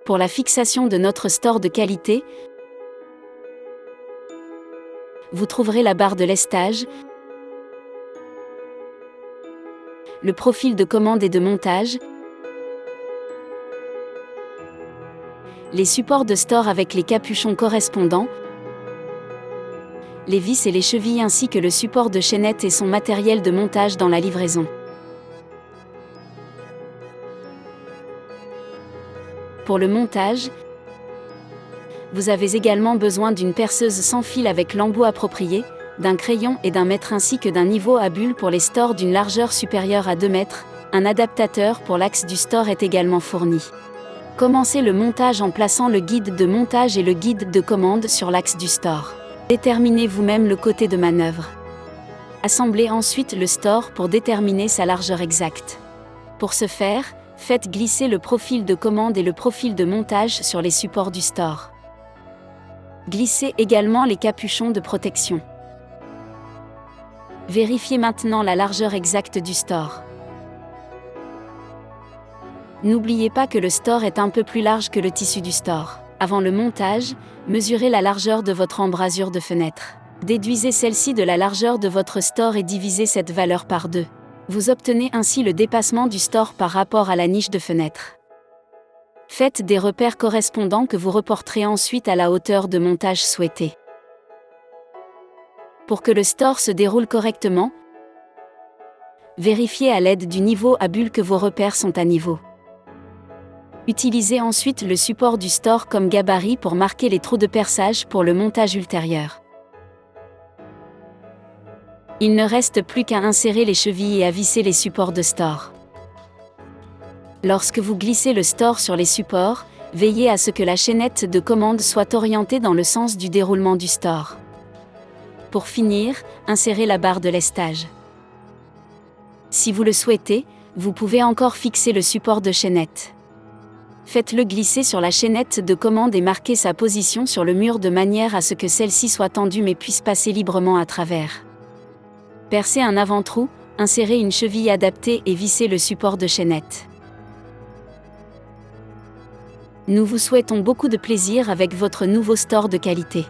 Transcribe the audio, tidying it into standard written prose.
Pour la fixation de notre store de qualité, vous trouverez la barre de lestage, le profil de commande et de montage, les supports de store avec les capuchons correspondants, les vis et les chevilles ainsi que le support de chaînette et son matériel de montage dans la livraison. Pour le montage, vous avez également besoin d'une perceuse sans fil avec l'embout approprié, d'un crayon et d'un mètre ainsi que d'un niveau à bulle pour les stores d'une largeur supérieure à 2 mètres. Un adaptateur pour l'axe du store est également fourni. Commencez le montage en plaçant le guide de montage et le guide de commande sur l'axe du store. Déterminez vous-même le côté de manœuvre. Assemblez ensuite le store pour déterminer sa largeur exacte. Pour ce faire, faites glisser le profil de commande et le profil de montage sur les supports du store. Glissez également les capuchons de protection. Vérifiez maintenant la largeur exacte du store. N'oubliez pas que le store est un peu plus large que le tissu du store. Avant le montage, mesurez la largeur de votre embrasure de fenêtre. Déduisez celle-ci de la largeur de votre store et divisez cette valeur par 2. Vous obtenez ainsi le dépassement du store par rapport à la niche de fenêtre. Faites des repères correspondants que vous reporterez ensuite à la hauteur de montage souhaitée. Pour que le store se déroule correctement, vérifiez à l'aide du niveau à bulle que vos repères sont à niveau. Utilisez ensuite le support du store comme gabarit pour marquer les trous de perçage pour le montage ultérieur. Il ne reste plus qu'à insérer les chevilles et à visser les supports de store. Lorsque vous glissez le store sur les supports, veillez à ce que la chaînette de commande soit orientée dans le sens du déroulement du store. Pour finir, insérez la barre de lestage. Si vous le souhaitez, vous pouvez encore fixer le support de chaînette. Faites-le glisser sur la chaînette de commande et marquez sa position sur le mur de manière à ce que celle-ci soit tendue mais puisse passer librement à travers. Percez un avant-trou, insérez une cheville adaptée et vissez le support de chaînette. Nous vous souhaitons beaucoup de plaisir avec votre nouveau store de qualité.